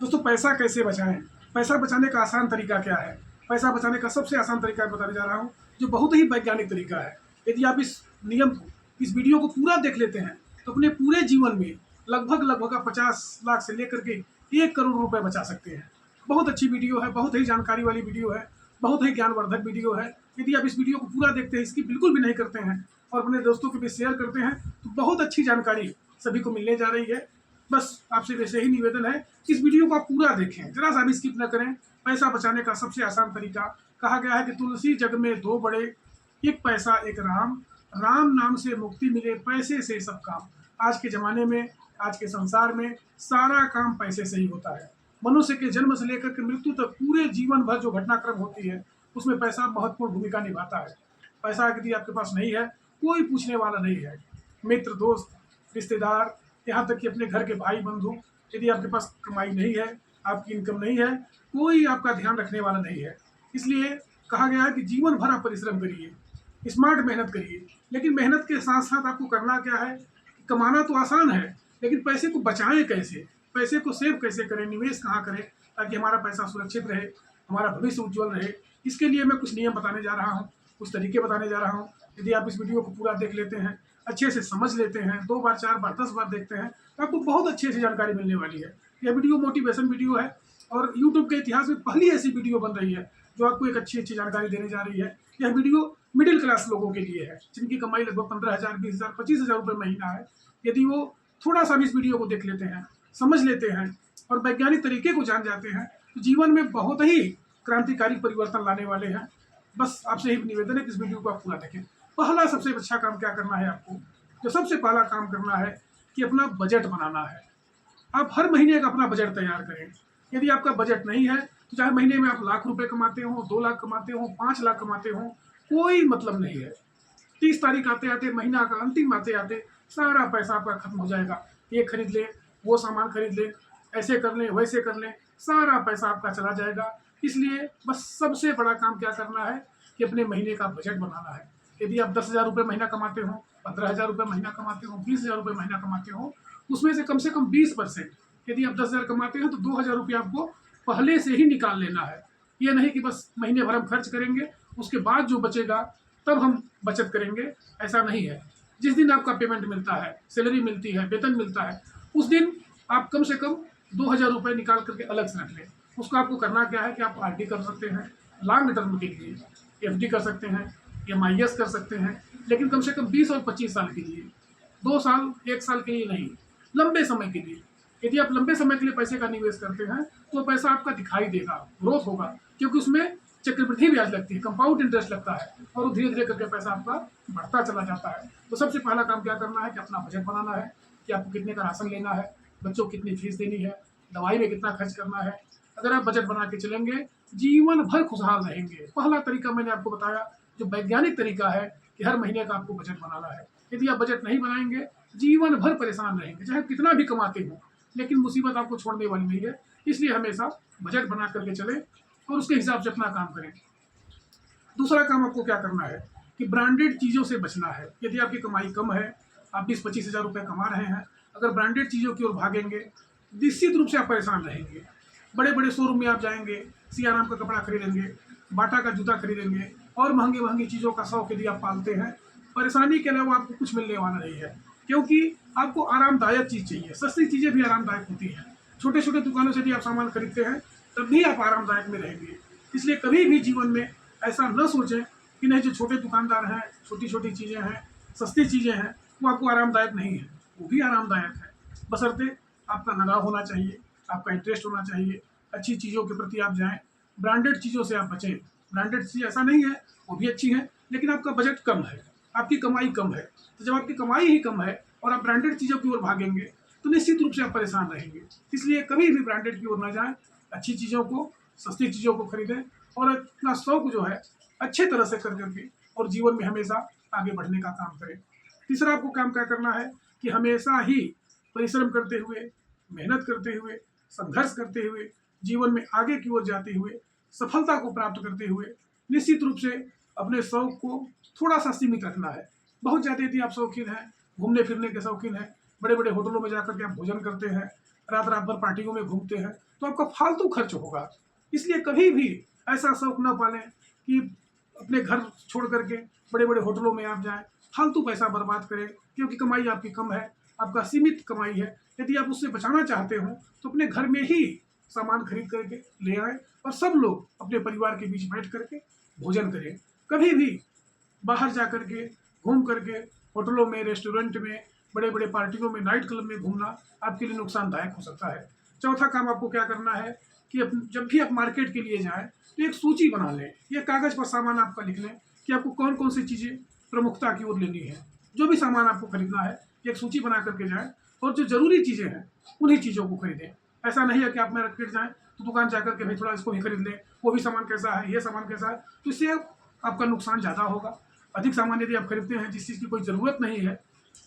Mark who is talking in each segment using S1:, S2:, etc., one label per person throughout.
S1: दोस्तों पैसा कैसे बचाएं? पैसा बचाने का आसान तरीका क्या है? पैसा बचाने का सबसे आसान तरीका बताने जा रहा हूँ, जो बहुत ही वैज्ञानिक तरीका है। यदि आप इस नियम को, इस वीडियो को पूरा देख लेते हैं, तो अपने पूरे जीवन में लगभग आप 50 लाख से लेकर के 1 करोड़ रुपए बचा सकते हैं। बहुत अच्छी वीडियो है, बहुत ही जानकारी वाली वीडियो है, बहुत ही ज्ञानवर्धक वीडियो है। यदि आप इस वीडियो को पूरा देखते हैं, इसकी बिल्कुल भी नहीं करते हैं और अपने दोस्तों के बीच शेयर करते हैं, तो बहुत अच्छी जानकारी सभी को मिलने जा रही है। बस आपसे वैसे ही निवेदन है, इस वीडियो को आप पूरा देखें, जरा सा भी स्किप न करें। पैसा बचाने का सबसे आसान तरीका कहा गया है कि तुलसी जग में दो बड़े, एक पैसा एक राम, राम नाम से मुक्ति मिले पैसे से सब काम। आज के ज़माने में, आज के संसार में सारा काम पैसे से ही होता है। मनुष्य के जन्म से लेकर के मृत्यु तक पूरे जीवन भर जो घटनाक्रम होती है, उसमें पैसा महत्वपूर्ण भूमिका निभाता है। पैसा यदि आपके पास नहीं है, कोई पूछने वाला नहीं है। मित्र, दोस्त, रिश्तेदार, यहाँ तक कि अपने घर के भाई बंधु, यदि आपके पास कमाई नहीं है, आपकी इनकम नहीं है, कोई आपका ध्यान रखने वाला नहीं है। इसलिए कहा गया है कि जीवन भर आप परिश्रम करिए, स्मार्ट मेहनत करिए, लेकिन मेहनत के साथ साथ आपको करना क्या है? कमाना तो आसान है, लेकिन पैसे को बचाएं कैसे, पैसे को सेव कैसे करें, निवेश कहाँ करें ताकि हमारा पैसा सुरक्षित रहे, हमारा भविष्य उज्जवल रहे। इसके लिए मैं कुछ नियम बताने जा रहा हूँ, कुछ तरीके बताने जा रहा हूँ। यदि आप इस वीडियो को पूरा देख लेते हैं, अच्छे से समझ लेते हैं, 2 बार 4 बार 10 बार देखते हैं, तो आपको बहुत अच्छी अच्छी जानकारी मिलने वाली है। यह वीडियो मोटिवेशन वीडियो है और यूट्यूब के इतिहास में पहली ऐसी वीडियो बन रही है जो आपको एक अच्छी अच्छी जानकारी देने जा रही है। यह वीडियो मिडिल क्लास लोगों के लिए है, जिनकी कमाई लगभग 15,000, 20,000, 25,000 रुपये महीना है। यदि वो थोड़ा सा भी इस वीडियो को देख लेते हैं, समझ लेते हैं और वैज्ञानिक तरीके को जान जाते हैं, तो जीवन में बहुत ही क्रांतिकारी परिवर्तन लाने वाले हैं। बस आपसे ही निवेदन है कि इस वीडियो को आप पूरा देखें। पहला सबसे अच्छा काम क्या करना है आपको? जो सबसे पहला काम करना है कि अपना बजट बनाना है। आप हर महीने का अपना बजट तैयार करें। यदि आपका बजट नहीं है, तो चाहे महीने में आप लाख रुपए कमाते हो, 2 लाख कमाते हो, 5 लाख कमाते हो, कोई मतलब नहीं है। 30 तारीख आते आते, महीना का अंतिम आते आते सारा पैसा आपका खत्म हो जाएगा। ये खरीद ले, वो सामान खरीद ले, ऐसे कर लें, वैसे कर लें, सारा पैसा आपका चला जाएगा। इसलिए बस सबसे बड़ा काम क्या करना है कि अपने महीने का बजट बनाना है। यदि आप 10,000 रुपये महीना कमाते हो, 15,000 रुपये महीना कमाते हो, 20,000 रुपये महीना कमाते हो, उसमें से कम 20%, यदि आप 10,000 कमाते हो तो 2,000 रुपये आपको पहले से ही निकाल लेना है। ये नहीं कि बस महीने भर हम खर्च करेंगे, उसके बाद जो बचेगा तब हम बचत करेंगे, ऐसा नहीं है। जिस दिन आपका पेमेंट मिलता है, सैलरी मिलती है, वेतन मिलता है, उस दिन आप कम से कम 2,000 रुपये निकाल करके अलग से रख लें। उसको आपको करना क्या है कि आप आरडी कर सकते हैं, लॉन्ग टर्म के लिए एफडी कर सकते हैं, एमआईएस कर सकते हैं, लेकिन कम से कम 20 और 25 साल के लिए, 2 साल 1 साल के लिए नहीं, लंबे समय के लिए। यदि आप लंबे समय के लिए पैसे का निवेश करते हैं, तो पैसा आपका दिखाई देगा, ग्रोथ होगा, क्योंकि उसमें चक्रवृद्धि ब्याज लगती है, कंपाउंड इंटरेस्ट लगता है और धीरे धीरे करके पैसा आपका बढ़ता चला जाता है। तो सबसे पहला काम क्या करना है कि अपना बजट बनाना है कि आपको कितने का राशन लेना है, बच्चों को कितनी फीस देनी है, दवाई में कितना खर्च करना है। अगर आप बजट बना के चलेंगे, जीवन भर खुशहाल रहेंगे। पहला तरीका मैंने आपको बताया, जो वैज्ञानिक तरीका है कि हर महीने का आपको बजट बनाना है। यदि आप बजट नहीं बनाएंगे, जीवन भर परेशान रहेंगे, चाहे कितना भी कमाते हो, लेकिन मुसीबत आपको छोड़ने वाली नहीं है। इसलिए हमेशा बजट बना करके चलें और उसके हिसाब से अपना काम करें। दूसरा काम आपको क्या करना है कि ब्रांडेड चीज़ों से बचना है। यदि आपकी कमाई कम है, आप 20-25 हज़ार रुपये कमा रहे हैं, अगर ब्रांडेड चीज़ों की ओर भागेंगे, निश्चित रूप से आप परेशान रहेंगे। बड़े बड़े शोरूम में आप जाएंगे, सियाराम का कपड़ा खरीदेंगे, बाटा का जूता खरीदेंगे और महंगी महंगी चीज़ों का शौक यदि आप पालते हैं, परेशानी के अलावा आपको कुछ मिलने वाला नहीं है, क्योंकि आपको आरामदायक चीज़ चाहिए। सस्ती चीज़ें भी आरामदायक होती हैं। छोटे छोटे दुकानों से यदि आप सामान खरीदते हैं, तब भी आप आरामदायक में रहेंगे। इसलिए कभी भी जीवन में ऐसा न सोचें कि नहीं, जो छोटे दुकानदार हैं, छोटी छोटी चीज़ें हैं, सस्ती चीज़ें हैं, वो आपको आरामदायक नहीं है। वो भी आरामदायक है, बशर्ते आपका लगाव होना चाहिए, आपका इंटरेस्ट होना चाहिए, अच्छी चीज़ों के प्रति आप जाएं। ब्रांडेड चीज़ों से आप बचें। ब्रांडेड चीज़ ऐसा नहीं है, वो भी अच्छी है, लेकिन आपका बजट कम है, आपकी कमाई कम है। तो जब आपकी कमाई ही कम है और आप ब्रांडेड चीज़ों की ओर भागेंगे, तो निश्चित रूप से आप परेशान रहेंगे। इसलिए कभी भी ब्रांडेड की ओर न जाएं, अच्छी चीज़ों को, सस्ती चीज़ों को खरीदें और अपना शौक जो है अच्छे तरह से कर करके और जीवन में हमेशा आगे बढ़ने का काम करें। तीसरा आपको काम क्या करना है कि हमेशा ही परिश्रम करते हुए, मेहनत करते हुए, संघर्ष करते हुए, जीवन में आगे की ओर जाते हुए, सफलता को प्राप्त करते हुए, निश्चित रूप से अपने शौक को थोड़ा सा सीमित रखना है। बहुत ज़्यादा यदि आप शौकीन हैं, घूमने फिरने के शौकीन हैं, बड़े बड़े होटलों में जाकर के आप भोजन करते हैं, रात रात भर पार्टियों में घूमते हैं, तो आपका फालतू खर्च होगा। इसलिए कभी भी ऐसा शौक ना पालें कि अपने घर छोड़ करके बड़े बड़े होटलों में आप जाएं, फालतू पैसा बर्बाद करें, क्योंकि कमाई आपकी कम है, आपका सीमित कमाई है। यदि आप उससे बचाना चाहते हो तो अपने घर में ही सामान खरीद करके ले आएं और सब लोग अपने परिवार के बीच बैठ करके भोजन करें। कभी भी बाहर जा करके घूम करके होटलों में, रेस्टोरेंट में, बड़े बड़े पार्टियों में, नाइट क्लब में घूमना आपके लिए नुकसानदायक हो सकता है। चौथा काम आपको क्या करना है कि जब भी आप मार्केट के लिए जाएं तो एक सूची बना लें, ये कागज़ पर सामान आपका लिख लें कि आपको कौन कौन सी चीज़ें प्रमुखता की ओर लेनी है। जो भी सामान आपको खरीदना है एक सूची बना करके जाएं और जो ज़रूरी चीज़ें हैं उन्हीं चीज़ों को खरीदें। ऐसा नहीं है कि आप मार्केट जाएं तो दुकान जाकर के भाई थोड़ा इसको भी खरीद लें, वो भी सामान कैसा है, ये सामान कैसा है, तो इससे आपका नुकसान ज़्यादा होगा। अधिक सामान यदि आप खरीदते हैं जिस चीज़ की कोई ज़रूरत नहीं है,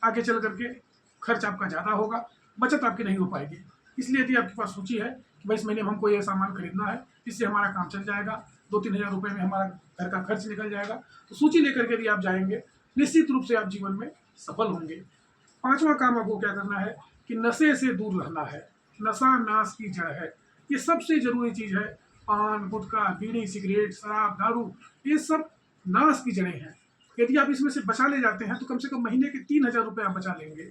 S1: आगे चल करके खर्च आपका ज़्यादा होगा, बचत आपकी नहीं हो पाएगी। इसलिए यदि आपके पास सूची है कि भाई इस महीने में हमको ये सामान खरीदना है, इससे हमारा काम चल जाएगा, 2-3 हज़ार रुपये में हमारा घर का खर्च निकल जाएगा, तो सूची लेकर के यदि आप जाएंगे निश्चित रूप से आप जीवन में सफल होंगे। पांचवा काम आपको क्या करना है कि नशे से दूर रहना है। नशा नाश की जड़ है, ये सबसे जरूरी चीज़ है। पान, गुटखा, बीड़ी, सिगरेट, शराब, दारू, ये सब नाश की जड़ें हैं। यदि आप इसमें से बचा ले जाते हैं तो कम से कम महीने के 3,000 रुपये आप बचा लेंगे।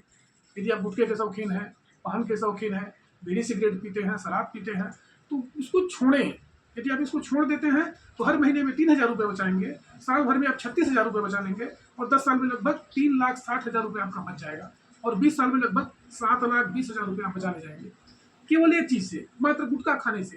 S1: यदि आप गुटखे के शौकीन हैं, पान के शौकीन हैं, बीड़ी सिगरेट पीते हैं, शराब पीते हैं, तो इसको छोड़ें। यदि आप इसको छोड़ देते हैं तो हर महीने में 3,000 रुपये बचाएंगे, साल भर में आप 36,000 रुपये बचा लेंगे और 10 साल में लगभग 3,60,000 रुपये आपका बच जाएगा और 20 साल में लगभग 7,20,000 रुपये आप बचा ले जाएंगे। केवल एक चीज़ से, मात्र गुटखा खाने से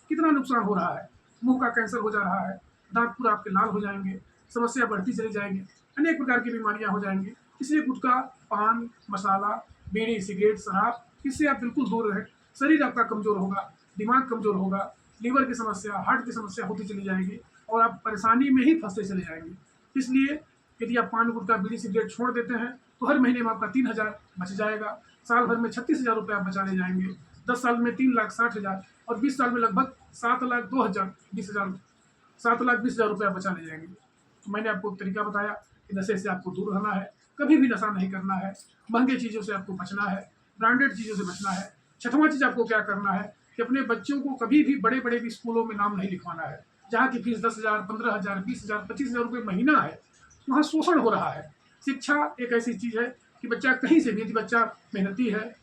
S1: कितना नुकसान हो रहा है। मुंह का कैंसर हो जा रहा है, दांत पूरा आपके लाल हो जाएंगे, समस्या बढ़ती चली जाएगी, अनेक प्रकार की बीमारियां हो जाएंगी। इसलिए गुटखा, पान, मसाला, बीड़ी, सिगरेट, शराब, इससे आप बिल्कुल दूर रहें। शरीर आपका कमज़ोर होगा, दिमाग कमज़ोर होगा, लीवर की समस्या, हार्ट की समस्या होती चली जाएगी और आप परेशानी में ही फंसते चले जाएंगे। इसलिए यदि आप पान, गुटखा, बीड़ी, सिगरेट छोड़ देते हैं तो हर महीने में आपका 3,000 बच जाएगा, साल भर में 36,000 रुपये आप बचा ले जाएंगे, 10 साल में 3,60,000 और 20 साल में लगभग 7,20,000 रुपये आप बचा ले जाएंगे। तो मैंने आपको एक तरीका बताया कि नशे से आपको दूर रहना है, कभी भी नशा नहीं करना है, महंगे चीज़ों से आपको बचना है, ब्रांडेड चीज़ों से बचना है। छठवां चीज़ आपको क्या करना है कि अपने बच्चों को कभी भी बड़े बड़े भी स्कूलों में नाम नहीं लिखवाना है, जहाँ की फीस 10,000, 15,000, 20,000, 25,000 रुपये महीना है, वहाँ शोषण हो रहा है। शिक्षा एक ऐसी चीज़ है कि बच्चा कहीं से भी, यदि बच्चा मेहनती है,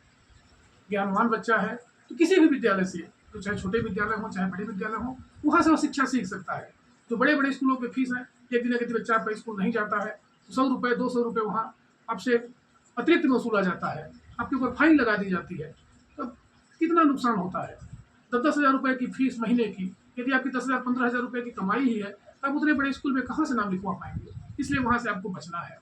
S1: ज्ञानवान बच्चा है, तो किसी भी विद्यालय से, तो चाहे छोटे विद्यालय हो चाहे बड़े विद्यालय हो, वहाँ से वो शिक्षा सीख सकता है। जो बड़े बड़े स्कूलों की फीस है, एक दिन यदि बच्चा आपका स्कूल नहीं जाता है तो 100 रुपये 200 रुपये वहाँ आपसे अतिरिक्त वसूला जाता है, आपके ऊपर फाइन लगा दी जाती है। तो कितना नुकसान होता है। 10-10 हज़ार रुपये की फीस महीने की, यदि आपकी 10,000 15,000 रुपये की कमाई ही है, आप उतने बड़े स्कूल में कहाँ से नाम लिखवा पाएंगे। इसलिए वहाँ से आपको बचना है।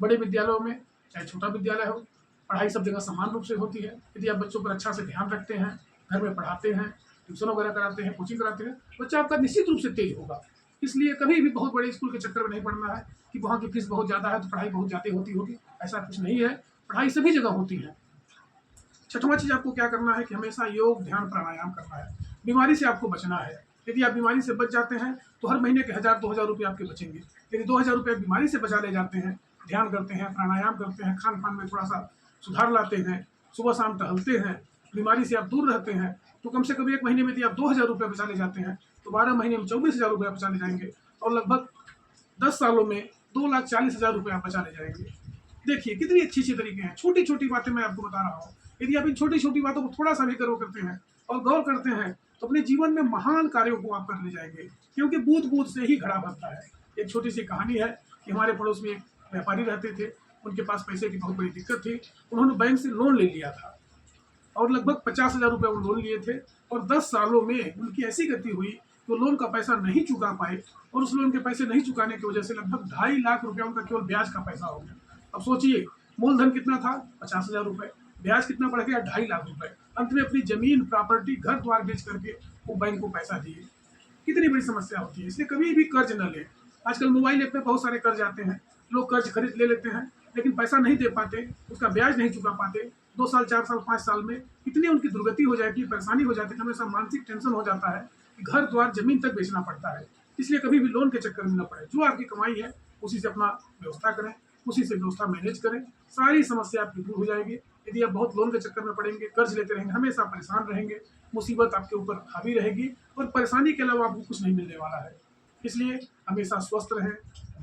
S1: बड़े विद्यालयों में चाहे छोटा विद्यालय हो, पढ़ाई सब जगह समान रूप से होती है। यदि आप बच्चों पर अच्छा से ध्यान रखते हैं, घर में पढ़ाते हैं, ट्यूशन वगैरह कराते हैं, कोचिंग कराते हैं, बच्चा आपका निश्चित रूप से तेज होगा। इसलिए कभी भी बहुत बड़े स्कूल के चक्कर में नहीं पड़ना है कि वहाँ की फीस बहुत ज़्यादा है तो पढ़ाई बहुत ज़्यादा होती होगी, ऐसा कुछ नहीं है। पढ़ाई सभी जगह होती है। छठवां चीज़ आपको क्या करना है कि हमेशा योग, ध्यान, प्राणायाम करना है। बीमारी से आपको बचना है। यदि आप बीमारी से बच जाते हैं तो हर महीने के 1,000-2,000 रुपये आपके बचेंगे। यदि 2,000 रुपये बीमारी से बचा ले जाते हैं, ध्यान करते हैं, प्राणायाम करते हैं, खान पान में थोड़ा सा सुधार लाते हैं, सुबह शाम टहलते हैं, बीमारी से आप दूर रहते हैं, तो कम से कम एक महीने में यदि आप 2,000 रुपये बचा ले जाते हैं तो 12 महीने में 24,000 रुपये बचा ले जाएंगे और लगभग 10 सालों में 2,40,000 रुपये आप बचा ले जाएंगे। देखिए कितनी अच्छी अच्छी तरीके हैं। छोटी छोटी बातें मैं आपको बता रहा हूँ। यदि आप इन छोटी छोटी बातों को थोड़ा सा भी करते हैं और गौर करते हैं तो अपने जीवन में महान कार्यों को आप कर ले जाएंगे, क्योंकि बूंद बूंद से ही घड़ा भरता है। एक छोटी सी कहानी है कि हमारे पड़ोस में एक व्यापारी रहते थे, उनके पास पैसे की बहुत बड़ी दिक्कत थी। उन्होंने बैंक से लोन ले लिया था और लगभग 50,000 रुपये वो लोन लिए थे और 10 सालों में उनकी ऐसी गति हुई कि वो लोन का पैसा नहीं चुका पाए और उस लोन के पैसे नहीं चुकाने की वजह से लगभग 2.5 लाख रुपये उनका केवल ब्याज का पैसा हो गया। अब सोचिए, मूलधन कितना था 50,000 रुपये, ब्याज कितना बढ़ गया 2.5 लाख रुपये। अंत में अपनी जमीन, प्रॉपर्टी, घर द्वार बेच करके वो बैंक को पैसा दिए। कितनी बड़ी समस्या होती है। इसलिए कभी भी कर्ज न लें। आजकल मोबाइल ऐप में बहुत सारे कर्ज आते हैं, लोग कर्ज खरीद ले लेते हैं लेकिन पैसा नहीं दे पाते, उसका ब्याज नहीं चुका पाते। 2 साल, 4 साल, 5 साल में इतनी उनकी दुर्गति हो जाती है, परेशानी हो जाती है, हमेशा मानसिक टेंशन हो जाता है कि घर द्वार जमीन तक बेचना पड़ता है। इसलिए कभी भी लोन के चक्कर में न पड़े। जो आपकी कमाई है उसी से अपना व्यवस्था करें, उसी से व्यवस्था मैनेज करें, सारी समस्या आपकी दूर हो जाएगी यदि आप बहुत लोन के चक्कर में पड़ेंगे, कर्ज लेते रहेंगे, हमेशा परेशान रहेंगे, मुसीबत आपके ऊपर हावी रहेगी और परेशानी के अलावा आपको कुछ नहीं मिलने वाला है। इसलिए हमेशा स्वस्थ रहें,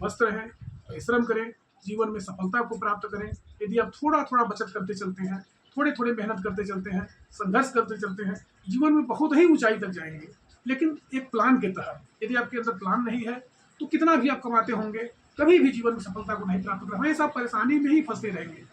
S1: मस्त रहें, परिश्रम करें, जीवन में सफलता को प्राप्त करें। यदि आप थोड़ा-थोड़ा बचत करते चलते हैं, थोड़े-थोड़े मेहनत करते चलते हैं, संघर्ष करते चलते हैं, जीवन में बहुत ही ऊँचाई तक जाएँगे। लेकिन एक प्लान के तहत, यदि आपके अंदर प्लान नहीं है, तो कितना भी आप कमाते होंगे, कभी भी जीवन में सफलता को नहीं प्राप्त कर, हमेशा परेशानी में ही फँसते रहेंगे।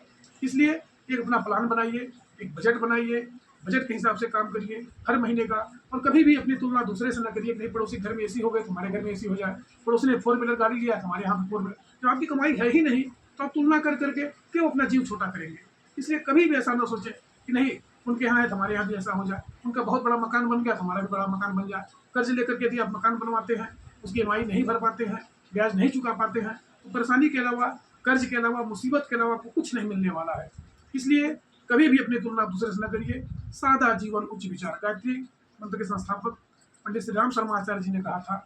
S1: इसलिए एक अपना प्लान बनाइए, एक बजट बनाइए, बजट के हिसाब से काम करिए हर महीने का। और कभी भी अपनी तुलना दूसरे से ना करिए, नहीं पड़ोसी घर में एसी हो गए तो हमारे घर में एसी हो जाए, पड़ोसी ने 4 व्हीलर गाड़ी लिया तो हमारे यहाँ पे 4 व्हीलर। जब आपकी कमाई है ही नहीं तो आप तुलना कर करके क्यों अपना जीव छोटा करेंगे। इसलिए कभी भी ऐसा ना सोचें कि नहीं उनके यहाँ है तो हमारे यहाँ भी ऐसा हो जाए, उनका बहुत बड़ा मकान बन गया तो हमारा भी बड़ा मकान बन जाए। कर्ज लेकर के यदि आप मकान बनवाते हैं, उसकी ईएमआई नहीं भर पाते हैं, ब्याज नहीं चुका पाते हैं, तो परेशानी के अलावा, कर्ज के अलावा, मुसीबत के अलावा आपको कुछ नहीं मिलने वाला है। इसलिए कभी भी अपनी तुलना दूसरे से न करिए। सादा जीवन उच्च विचार, गायत्री मंत्र के संस्थापक पंडित श्री राम शर्मा आचार्य जी ने कहा था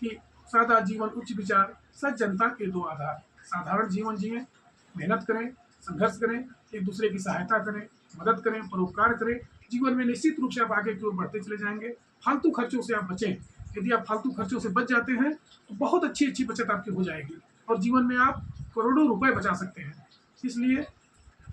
S1: कि सादा जीवन उच्च विचार, सज्जनता के 2 आधार। साधारण जीवन जिएं, मेहनत करें, संघर्ष करें, एक दूसरे की सहायता करें, मदद करें, परोपकार करें। जीवन में निश्चित रूप से आप आगे की ओर बढ़ते चले जाएंगे। फालतू खर्चों से आप बचें। यदि आप फालतू खर्चों से बच जाते हैं तो बहुत अच्छी बचत आपकी हो जाएगी और जीवन में आप करोड़ों रुपए बचा सकते हैं। इसलिए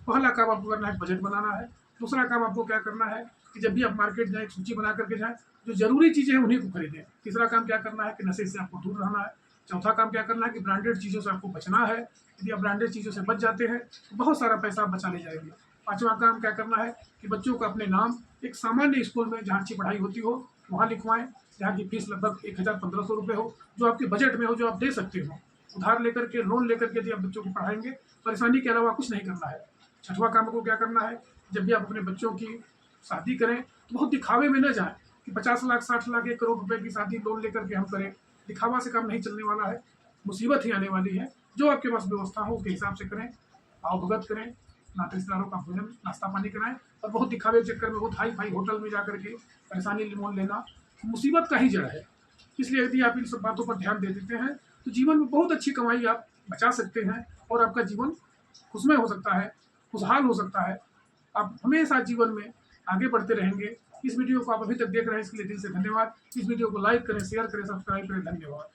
S1: पहला काम आपको करना है, बजट बनाना है। दूसरा काम आपको क्या करना है कि जब भी आप मार्केट जाएँ, एक सूची बना करके जाएँ, जो ज़रूरी चीज़ें हैं उन्हीं को खरीदें। तीसरा काम क्या करना है कि नशे से आपको दूर रहना है। चौथा काम क्या करना है कि ब्रांडेड चीज़ों से आपको बचना है। यदि आप ब्रांडेड चीज़ों से बच जाते हैं तो बहुत सारा पैसा आप बचा ले जाएंगे। पाँचवां काम क्या करना है कि बच्चों को अपने नाम एक सामान्य स्कूल में जहाँ अच्छी पढ़ाई होती हो वहाँ लिखवाएँ, जहाँ की फीस लगभग 1000-1500 रुपये हो, जो आपके बजट में हो, जो आप दे सकते हो। उधार लेकर के, लोन लेकर के यदि आप बच्चों को पढ़ाएंगे, परेशानी के अलावा कुछ नहीं करना है। छठवां काम को क्या करना है, जब भी आप अपने बच्चों की शादी करें तो बहुत दिखावे में न जाएं कि 50 लाख, 60 लाख, 1 करोड़ रुपए की शादी लोन लेकर के हम करें। दिखावा से काम नहीं चलने वाला है, मुसीबत ही आने वाली है। जो आपके पास व्यवस्था हो उसके हिसाब से करें, आवभगत करें, नाते रिश्तेदारों का भोजन नाश्ता पानी कराएं। और बहुत दिखावे के चक्कर में, बहुत हाई फाई होटल में जाकर के परेशानी लोन लेना मुसीबत का ही जड़ है। इसलिए यदि आप इन सब बातों पर ध्यान दे देते हैं तो जीवन में बहुत अच्छी कमाई आप बचा सकते हैं और आपका जीवन खुशमय हो सकता है, खुशहाल हो सकता है। आप हमेशा जीवन में आगे बढ़ते रहेंगे। इस वीडियो को आप अभी तक देख रहे हैं, इसके लिए दिल से धन्यवाद। इस वीडियो को लाइक करें, शेयर करें, सब्सक्राइब करें। धन्यवाद।